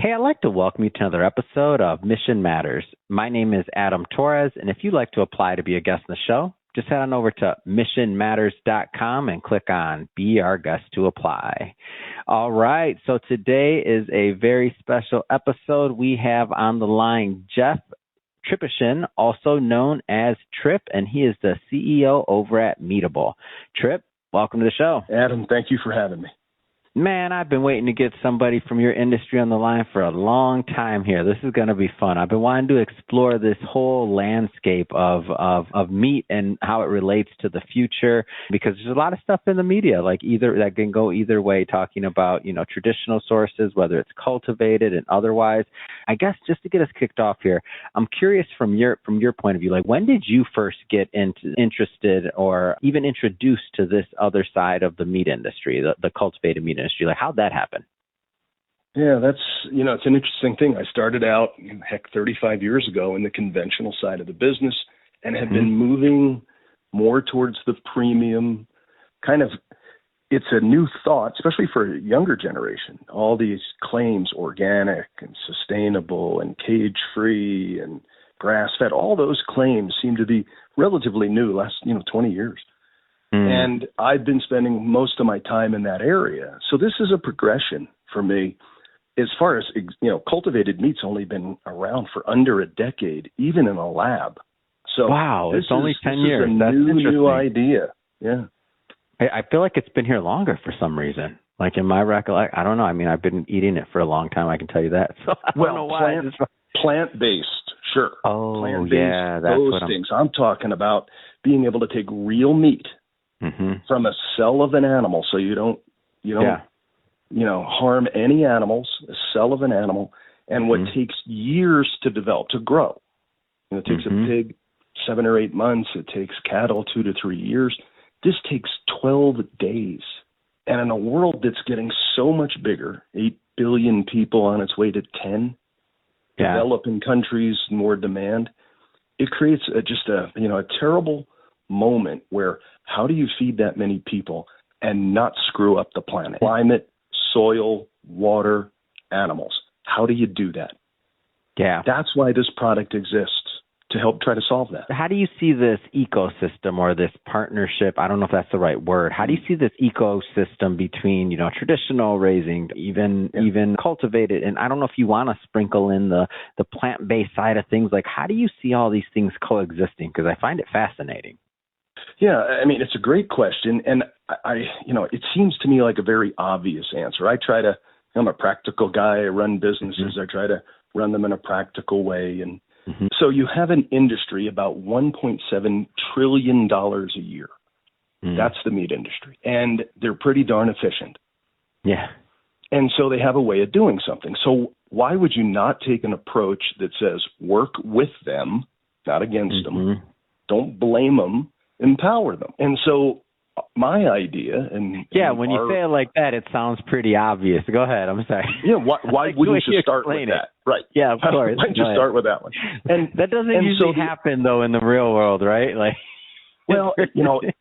Hey, I'd like to welcome you to another episode of Mission Matters. My name is Adam Torres, and if you'd like to apply to be a guest on the show, just head on over to missionmatters.com and click on Be Our Guest to apply. All right, so today is a very special episode. We have on the line Jeff Trippian, also known as Trip, and he is the CEO over at Meatable. Trip, welcome to the show. Adam, thank you for having me. Man, I've been waiting to get somebody from your industry on the line for a long time here. This is going to be fun. I've been wanting to explore this whole landscape of meat and how it relates to the future, because there's a lot of stuff in the media, like either that can go either way, talking about, traditional sources, whether it's cultivated and otherwise. I guess just to get us kicked off here, I'm curious from your point of view, like when did you first get interested or even introduced to this other side of the meat industry, the cultivated meat industry? Like, how'd that happen? Yeah, that's, it's an interesting thing. I started out, 35 years ago in the conventional side of the business and have been moving more towards the premium kind of. It's a new thought, especially for a younger generation. All these claims, organic and sustainable and cage-free and grass-fed, all those claims seem to be relatively new, last, 20 years. And I've been spending most of my time in that area. So this is a progression for me. As far as, cultivated meat's only been around for under a decade, even in a lab. So wow, it's only 10 years. That's a new idea. Yeah. I feel like it's been here longer for some reason. Like in my recollection, I don't know. I mean, I've been eating it for a long time. I can tell you that. So I don't know why. Plant-based, sure. Oh, plant-based, yeah. That's those things. I'm talking about being able to take real meat from a cell of an animal, so you don't harm any animals, a cell of an animal, and what takes years to develop, to grow. It takes a pig 7 or 8 months. It takes cattle 2 to 3 years. This takes 12 days. And in a world that's getting so much bigger, 8 billion people on its way to 10, developing countries, more demand, it creates a terrible moment where how do you feed that many people and not screw up the planet? Climate, soil, water, animals. How do you do that? Yeah. That's why this product exists, to help try to solve that. How do you see this ecosystem or this partnership? I don't know if that's the right word. How do you see this ecosystem between, traditional raising, even cultivated? And I don't know if you want to sprinkle in the plant-based side of things. Like, how do you see all these things coexisting? Because I find it fascinating. Yeah, I mean, it's a great question. And it seems to me like a very obvious answer. I'm a practical guy. I run businesses. I try to run them in a practical way. And so you have an industry about $1.7 trillion a year. That's the meat industry. And they're pretty darn efficient. Yeah. And so they have a way of doing something. So why would you not take an approach that says work with them, not against them, don't blame them, empower them? And so my idea, when you say it like that, it sounds pretty obvious. Go ahead. I'm sorry. Yeah. Why wouldn't you start with that? Right. Yeah, of course. Why don't you start with that one? And that doesn't usually happen though in the real world, right? Like, well,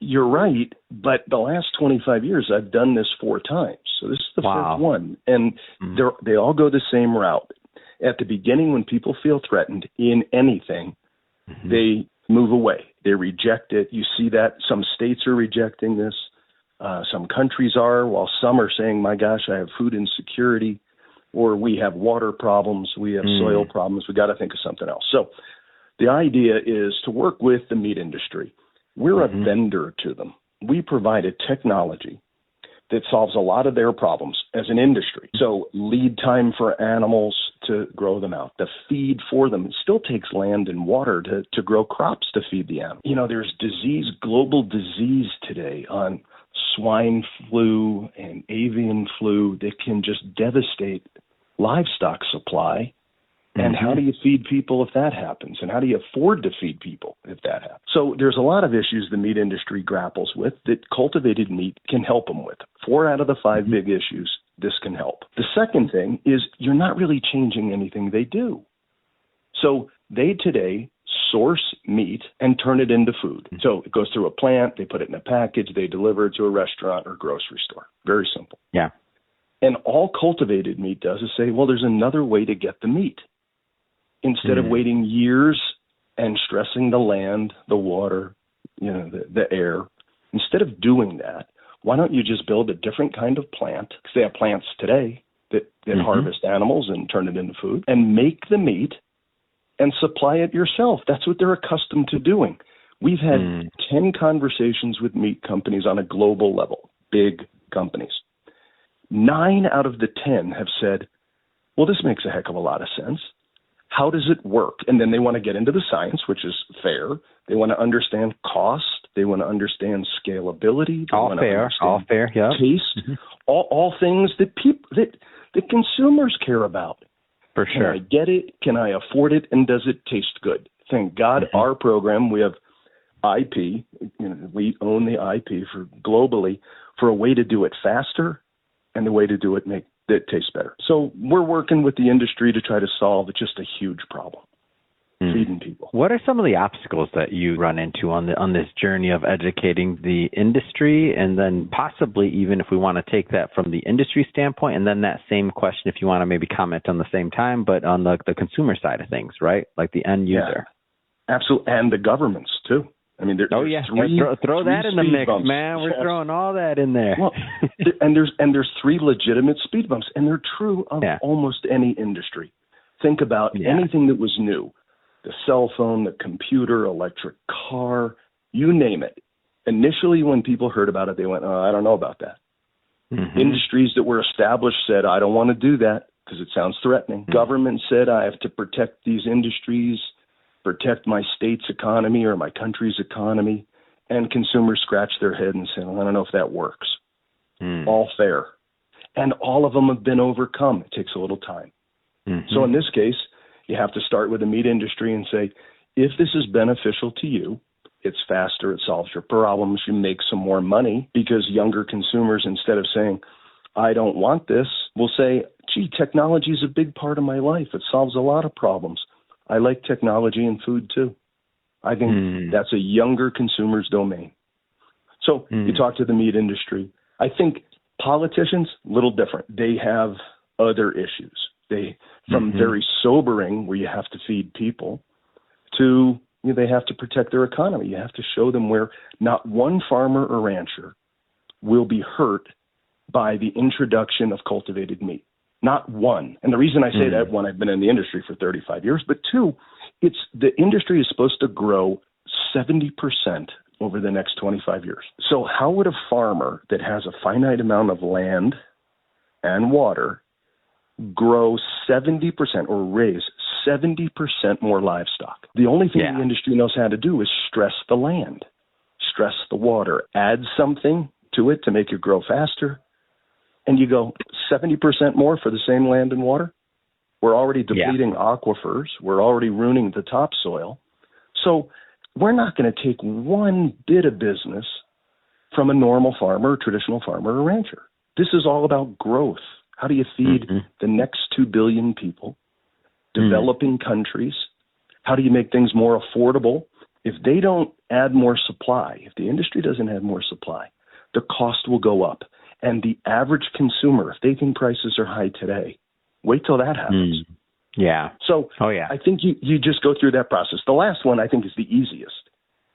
you're right. But the last 25 years, I've done this 4 times. So this is the fifth one, and they all go the same route. At the beginning, when people feel threatened in anything, they move away. They reject it. You see that some states are rejecting this. Some countries are, while some are saying, my gosh, I have food insecurity, or we have water problems, we have soil problems. We got to think of something else. So the idea is to work with the meat industry. We're a vendor to them. We provide a technology that solves a lot of their problems as an industry. So lead time for animals to grow them out, the feed for them. It still takes land and water to grow crops to feed the animal. There's global disease today on swine flu and avian flu that can just devastate livestock supply. And how do you feed people if that happens? And how do you afford to feed people if that happens? So there's a lot of issues the meat industry grapples with that cultivated meat can help them with. 4 out of the 5 big issues, this can help. The second thing is you're not really changing anything they do. So they today source meat and turn it into food. So it goes through a plant, they put it in a package, they deliver it to a restaurant or grocery store. Very simple. Yeah. And all cultivated meat does is say, well, there's another way to get the meat. Instead of waiting years and stressing the land, the water, the air, instead of doing that, why don't you just build a different kind of plant? Because they have plants today that harvest animals and turn it into food, and make the meat and supply it yourself. That's what they're accustomed to doing. We've had 10 conversations with meat companies on a global level, big companies. 9 out of the 10 have said, well, this makes a heck of a lot of sense. How does it work? And then they want to get into the science, which is fair. They want to understand cost. They want to understand scalability. All fair, yeah. Taste, all things that that consumers care about. For sure. Can I get it? Can I afford it? And does it taste good? Thank God our program, we have IP. We own the IP globally for a way to do it faster and the way to do it make it taste better. So we're working with the industry to try to solve just a huge problem, feeding people. What are some of the obstacles that you run into on this journey of educating the industry, and then possibly even if we want to take that from the industry standpoint, and then that same question if you want to maybe comment on the same time, but on the consumer side of things, right? Like the end user. Yeah, absolutely. And the governments too. I mean, there's throw that in the mix, bumps. man. We're throwing all that in there. Well, and there's 3 legitimate speed bumps, and they're true of almost any industry. Think about anything that was new: the cell phone, the computer, electric car, you name it. Initially, when people heard about it, they went, "Oh, I don't know about that." Industries that were established said, "I don't want to do that because it sounds threatening." Government said, "I have to protect these industries, protect my state's economy or my country's economy," and consumers scratch their head and say, well, I don't know if that works. All fair. And all of them have been overcome. It takes a little time. So in this case, you have to start with the meat industry and say, if this is beneficial to you, it's faster, it solves your problems, you make some more money, because younger consumers, instead of saying, I don't want this, will say, gee, technology is a big part of my life. It solves a lot of problems. I like technology and food too. I think that's a younger consumer's domain. So you talk to the meat industry. I think politicians, a little different. They have other issues. From very sobering, where you have to feed people, to they have to protect their economy. You have to show them where not one farmer or rancher will be hurt by the introduction of cultivated meat. Not one. And the reason I say that, one, I've been in the industry for 35 years, but two, it's the industry is supposed to grow 70% over the next 25 years. So how would a farmer that has a finite amount of land and water grow 70% or raise 70% more livestock? The only thing the industry knows how to do is stress the land, stress the water, add something to it to make it grow faster. And you go 70% more for the same land and water? We're already depleting aquifers. We're already ruining the topsoil. So we're not going to take one bit of business from a normal farmer, traditional farmer, or rancher. This is all about growth. How do you feed the next 2 billion people, developing countries? How do you make things more affordable? If they don't add more supply, if the industry doesn't add more supply, the cost will go up. And the average consumer, if they think prices are high today, wait till that happens. So I think you just go through that process. The last one I think is the easiest.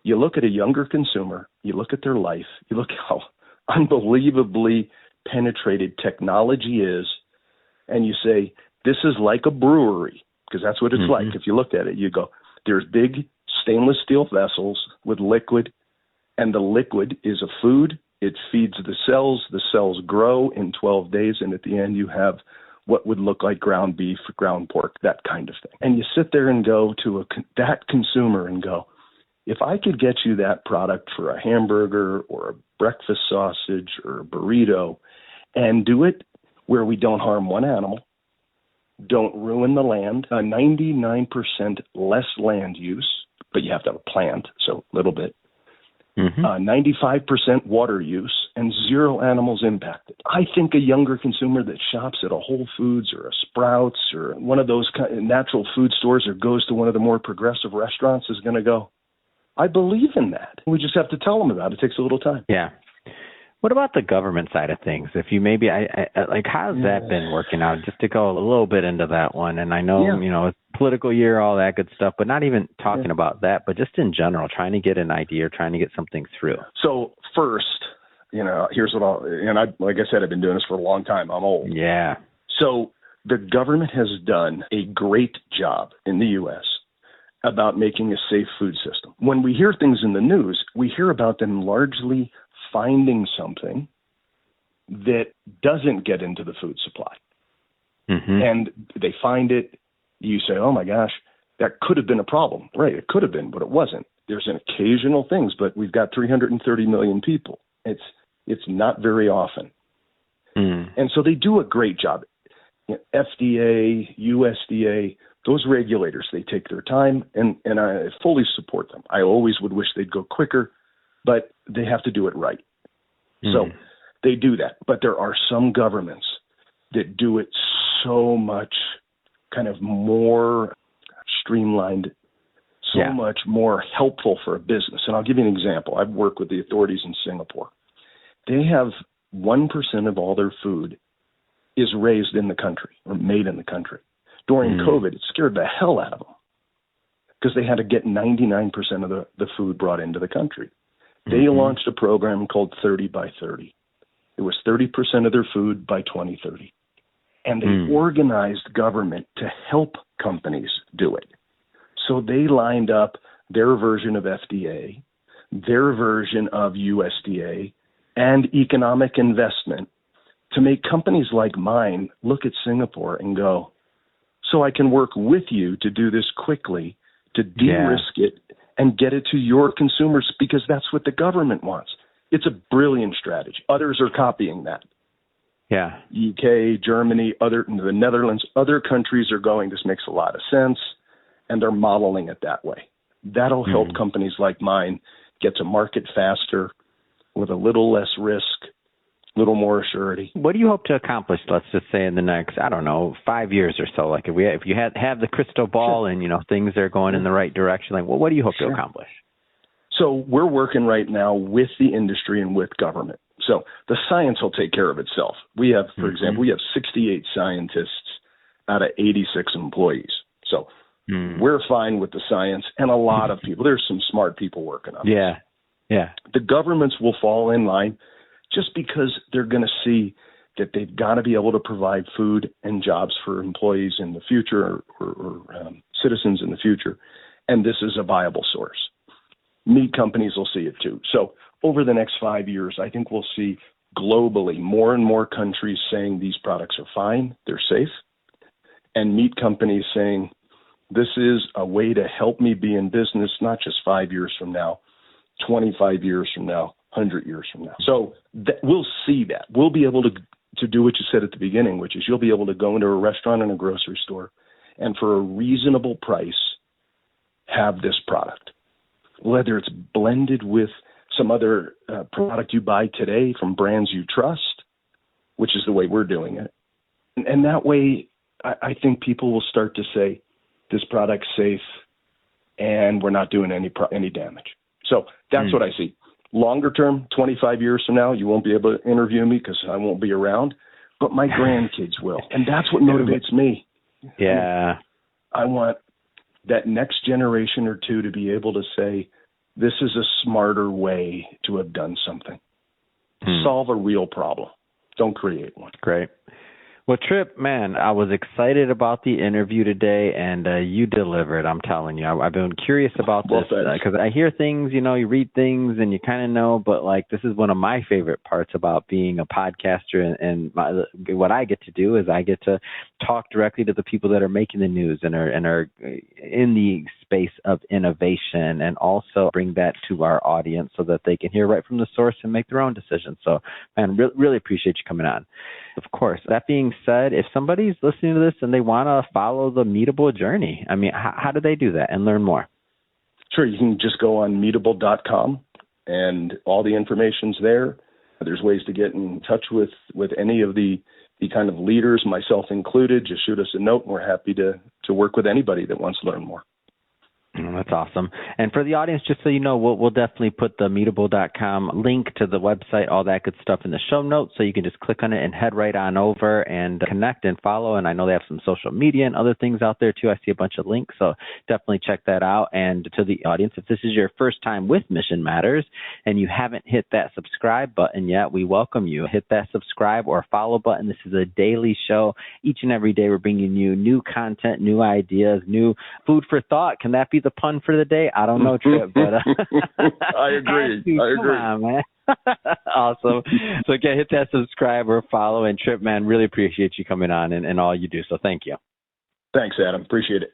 You look at a younger consumer, you look at their life, you look how unbelievably penetrated technology is, and you say, this is like a brewery, because that's what it's like. If you look at it, you go, there's big stainless steel vessels with liquid, and the liquid is a food. It feeds the cells grow in 12 days, and at the end you have what would look like ground beef, ground pork, that kind of thing. And you sit there and go to that consumer and go, if I could get you that product for a hamburger or a breakfast sausage or a burrito, and do it where we don't harm one animal, don't ruin the land, 99% less land use, but you have to have a plant, so a little bit, 95% water use, and 0 animals impacted. I think a younger consumer that shops at a Whole Foods or a Sprouts or one of those natural food stores or goes to one of the more progressive restaurants is going to go, I believe in that. We just have to tell them about it. It takes a little time. Yeah. What about the government side of things? If you maybe, like, how's that been working out? Just to go a little bit into that one. And I know, it's political year, all that good stuff, but not even talking about that, but just in general, trying to get an idea, trying to get something through. So first, here's what like I said, I've been doing this for a long time. I'm old. Yeah. So the government has done a great job in the U.S. about making a safe food system. When we hear things in the news, we hear about them largely finding something that doesn't get into the food supply. Mm-hmm. And they find it, you say, oh my gosh, that could have been a problem. Right, it could have been, but it wasn't. There's an occasional things, but we've got 330 million people. It's not very often. And so they do a great job. FDA, USDA, those regulators, they take their time, and I fully support them. I always would wish they'd go quicker, but they have to do it right. So they do that. But there are some governments that do it so much kind of more streamlined, much more helpful for a business. And I'll give you an example. I've worked with the authorities in Singapore. They have 1% of all their food is raised in the country or made in the country. During COVID, it scared the hell out of them because they had to get 99% of the food brought into the country. They launched a program called 30 by 30. It was 30% of their food by 2030. And they organized government to help companies do it. So they lined up their version of FDA, their version of USDA, and economic investment to make companies like mine look at Singapore and go, so I can work with you to do this quickly, to de-risk it and get it to your consumers because that's what the government wants. It's a brilliant strategy. Others are copying that. Yeah. UK, Germany, the Netherlands, other countries are going, this makes a lot of sense, and they're modeling it that way. That'll help companies like mine get to market faster with a little less risk, a little more surety. What do you hope to accomplish, let's just say, in the next, 5 years or so? Like if you have the crystal ball and, things are going in the right direction, like, what do you hope to accomplish? So we're working right now with the industry and with government. So the science will take care of itself. We have, for example, 68 scientists out of 86 employees. So we're fine with the science and a lot of people. There's some smart people working on this. Yeah. The governments will fall in line just because they're going to see that they've got to be able to provide food and jobs for employees in the future or citizens in the future. And this is a viable source. Meat companies will see it too. So over the next 5 years, I think we'll see globally more and more countries saying these products are fine, they're safe, and meat companies saying this is a way to help me be in business, not just 5 years from now, 25 years from now, 100 years from now. So we'll see that. We'll be able to do what you said at the beginning, which is you'll be able to go into a restaurant and a grocery store and for a reasonable price have this product, whether it's blended with some other product you buy today from brands you trust, which is the way we're doing it. And that way, I think people will start to say, this product's safe and we're not doing any damage. So that's what I see. Longer term, 25 years from now, you won't be able to interview me because I won't be around, but my grandkids will. And that's what motivates me. Yeah. I want that next generation or two to be able to say, this is a smarter way to have done something. Solve a real problem. Don't create one. Great. Well, Tripp, man, I was excited about the interview today, and you delivered, I'm telling you. I've been curious about this because I hear things, you read things, and you kind of know, but, this is one of my favorite parts about being a podcaster, and what I get to do is I get to talk directly to the people that are making the news and are in the space of innovation, and also bring that to our audience so that they can hear right from the source and make their own decisions. So, man, really appreciate you coming on. Of course, that being said, if somebody's listening to this and they want to follow the Meatable journey, how do they do that and learn more? Sure. You can just go on meatable.com and all the information's there. There's ways to get in touch with any of the kind of leaders, myself included. Just shoot us a note and we're happy to work with anybody that wants to learn more. That's awesome. And for the audience, just so you know, we'll definitely put the Meetable.com link to the website, all that good stuff in the show notes. So you can just click on it and head right on over and connect and follow. And I know they have some social media and other things out there too. I see a bunch of links. So definitely check that out. And to the audience, if this is your first time with Mission Matters and you haven't hit that subscribe button yet, we welcome you. Hit that subscribe or follow button. This is a daily show. Each and every day we're bringing you new content, new ideas, new food for thought. Can that be the pun for the day? I don't know, Trip, but I agree. Come on, man. Awesome. So again, hit that subscribe or follow. And Trip, man, really appreciate you coming on and all you do. So thank you. Thanks, Adam. Appreciate it.